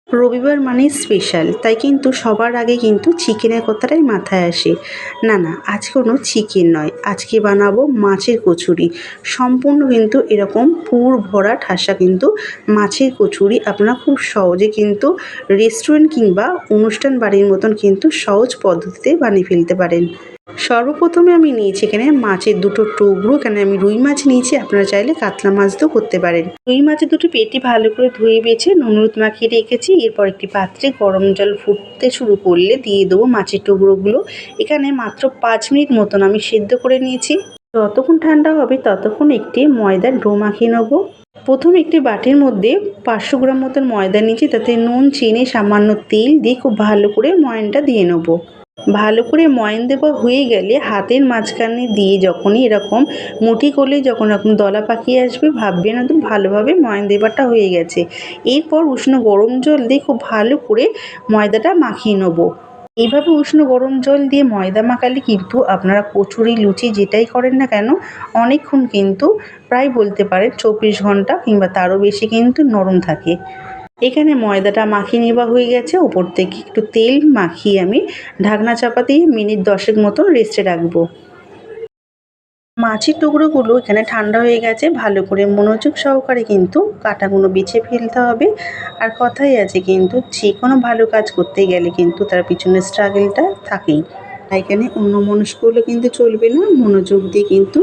রবিবার মানেই স্পেশাল, তাই কিন্তু সবার আগে কিন্তু চিকেনের কথাটাই মাথায় আসে। না না, আজকে কোনো চিকেন নয়, আজকে বানাবো মাছের কচুরি। সম্পূর্ণ কিন্তু এরকম পুর ভরা ঠাসা কিন্তু মাছের কচুরি আপনারা খুব সহজে কিন্তু রেস্টুরেন্ট কিংবা অনুষ্ঠান বাড়ির মতন কিন্তু সহজ পদ্ধতিতে বানিয়ে ফেলতে পারেন। সর্বপ্রথমে আমি নিয়েছি এখানে মাছের দুটো টুকরো। এখানে আমি রুই মাছ নিয়েছি, আপনারা চাইলে কাতলা মাছ দিয়েও করতে পারেন। রুই মাছের দুটো পেটি ভালো করে ধুয়ে বেছে নুন হলুদ মাখিয়ে রেখেছি। এরপর একটি পাত্রে গরম জল ফুটতে শুরু করলে দিয়ে দেবো মাছের টুকরোগুলো। এখানে মাত্র 5 মিনিট মতন আমি সেদ্ধ করে নিয়েছি। যতক্ষণ ঠান্ডা হবে ততক্ষণ একটি ময়দার ডো মাখিয়ে নেবো। প্রথম একটি বাটির মধ্যে 500 গ্রাম মতন ময়দা নিয়েছি, তাতে নুন চিনি সামান্য তেল দিয়ে খুব ভালো করে ময়ানটা দিয়ে নেবো। ভালো করে ময়ান দেওয়া হয়ে গেলে হাতের মাঝখানে দিয়ে যখনই এরকম মুঠি করলে যখন এরকম দলা পাকিয়ে আসবে, ভাববেন একদম ভালোভাবে ময়ান দেওয়াটা হয়ে গেছে। এরপর উষ্ণ গরম জল দিয়ে খুব ভালো করে ময়দাটা মাখিয়ে নেবো। এইভাবে উষ্ণ গরম জল দিয়ে ময়দা মাখালে কিন্তু আপনারা কচুরি লুচি যেটাই করেন না কেন অনেকক্ষণ কিন্তু প্রায় বলতে পারেন 24 ঘন্টা কিংবা তারও বেশি কিন্তু নরম থাকে। এখানে ময়দাটা মাখিয়ে নেওয়া হয়ে গেছে। ওপর থেকে একটু তেল মাখিয়ে আমি ঢাকনা চাপা দিয়ে মিনিট 10 মতো রেস্টে রাখবো। মাছের টুকরোগুলো এখানে ঠান্ডা হয়ে গেছে। ভালো করে মনোযোগ সহকারে কিন্তু কাঁটাগুলো বেছে ফেলতে হবে। আর কথাই আছে কিন্তু যে কোনো ভালো কাজ করতে গেলে কিন্তু তার পিছনে স্ট্রাগলটা থাকেই। তাই এখানে অন্যমনস্ক হলে কিন্তু চলবে না, মনোযোগ দিয়ে কিন্তু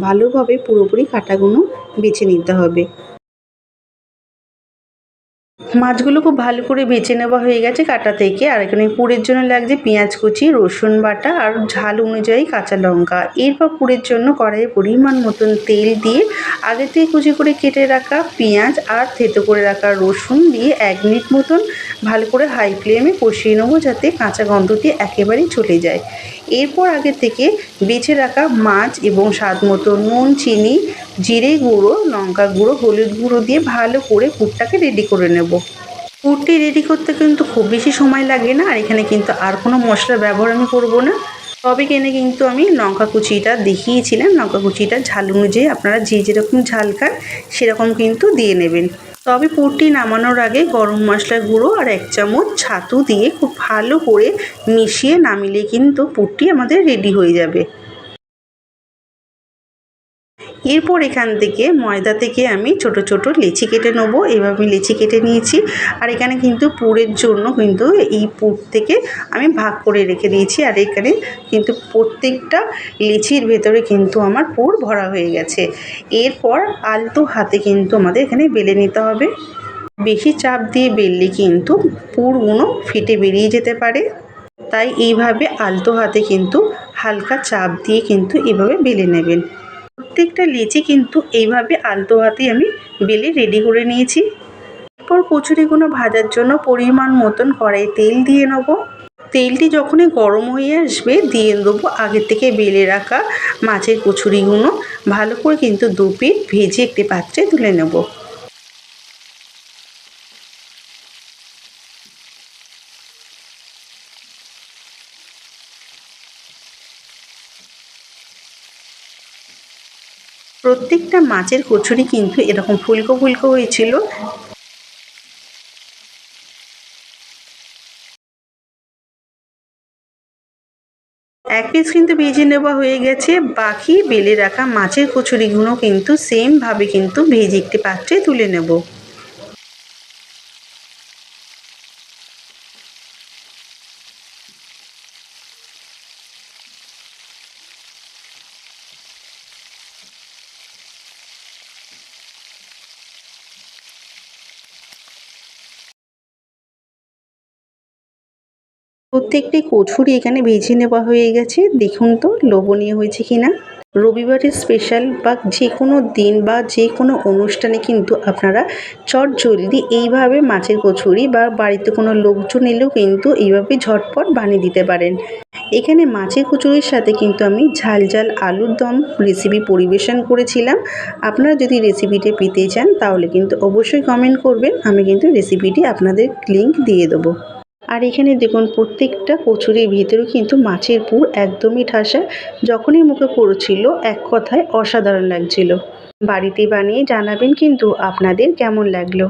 ভালোভাবে পুরোপুরি কাঁটাগুলো বেছে নিতে হবে। মাছগুলো খুব ভালো করে বেছে নেওয়া হয়ে গেছে কাটা থেকে। আর এখানে পুরের জন্য লাগছে পেঁয়াজ কুচি, রসুন বাটা আর ঝাল অনুযায়ী কাঁচা লঙ্কা। এরপর পুরের জন্য কড়াইয়ে পরিমাণ মতন তেল দিয়ে আগে থেকে কুচি করে কেটে রাখা পেঁয়াজ আর থেতো করে রাখা রসুন দিয়ে 1 মিনিট মতন ভালো করে হাই ফ্লেমে কষিয়ে নেবো, যাতে কাঁচা গন্ধটি একেবারেই চলে যায়। এরপর আগে থেকে বেছে রাখা মাছ এবং স্বাদ মতো নুন চিনি জিরে গুঁড়ো লঙ্কা গুঁড়ো হলুদ গুঁড়ো দিয়ে ভালো করে পুরটাকে রেডি করে নেব। পুরটি রেডি করতে কিন্তু খুব বেশি সময় লাগে না। আর এখানে কিন্তু আর কোনো মশলার ব্যবহার আমি করব না। তবে এখানে কিন্তু আমি লঙ্কা কুচিটা দেখিয়েছিলাম। লঙ্কা কুচিটা ঝাল অনুযায়ী আপনারা যে যেরকম ঝাল খান সেরকম কিন্তু দিয়ে নেবেন। তবে পুরটি নামানোর আগে গরম মশলার গুঁড়ো আর 1 চামচ ছাতু দিয়ে খুব ভালো করে মিশিয়ে নামিলে কিন্তু পুরটি আমাদের রেডি হয়ে যাবে। এরপর এখান থেকে ময়দা থেকে আমি ছোট ছোট লেচি কেটে নেবো। এভাবে লেচি কেটে নিয়েছি। আর এখানে কিন্তু পুরের জন্য কিন্তু এই পুর থেকে আমি ভাগ করে রেখে দিয়েছি। আর এখানে কিন্তু প্রত্যেকটা লেচির ভেতরে কিন্তু আমার পুর ভরা হয়ে গেছে। এরপর আলতো হাতে কিন্তু আমাদের এখানে বেলে নিতে হবে। বেশি চাপ দিয়ে বেললে কিন্তু পুরগুলো ফেটে বেরিয়ে যেতে পারে। তাই এইভাবে আলতো হাতে কিন্তু হালকা চাপ দিয়ে কিন্তু এভাবে বেলে নেবেন। প্রত্যেকটা লেচি কিন্তু এইভাবে আলতো হাতে আমি বেলে রেডি করে নিয়েছি। এরপর কচুরিগুলো ভাজার জন্য পরিমাণ মতন কড়াইয়ে তেল দিয়ে নেব। তেলটি যখনই গরম হয়ে আসবে দিয়ে দেবো আগে থেকে বেলে রাখা মাছের কচুরিগুলো। ভালো করে কিন্তু 2 পিঠ ভেজে একটি পাত্রে তুলে নেব। প্রত্যেকটা মাছের কচুরি কিন্তু এরকম ফুলকো ফুলকো হয়েছিল। এক পিস কিন্তু ভেজে নেওয়া হয়ে গেছে। বাকি বেলে রাখা মাছের কচুরিগুলো কিন্তু সেমভাবে কিন্তু ভেজে একটি পাত্রে তুলে নেব। প্রত্যেকটি কচুরি এখানে ভেজে নেওয়া হয়ে গেছে। দেখুন তো লোভনীয় হয়েছে কিনা। রবিবারের স্পেশাল বা যে কোনো দিন বা যে কোনো অনুষ্ঠানে কিন্তু আপনারা চটজলদি এইভাবে মাছের কচুরি বা বাড়িতে কোনো লোকজন এলেও কিন্তু এইভাবে ঝটপট বানিয়ে দিতে পারেন। এখানে মাছের কচুরির সাথে কিন্তু আমি ঝাল ঝাল আলুর দম রেসিপি পরিবেশন করেছিলাম। আপনারা যদি রেসিপিটি পেতে চান তাহলে কিন্তু অবশ্যই কমেন্ট করবেন, আমি কিন্তু রেসিপিটি আপনাদের লিংক দিয়ে দেবো। আর এখানে দেখুন প্রত্যেকটা কচুরির ভিতরেও কিন্তু মাছের পুর একদমই ঠাসা। যখনই মুখে পড়ছিল এক কথায় অসাধারণ লাগছিল। বাড়িতে বানিয়ে জানাবেন কিন্তু আপনাদের কেমন লাগলো।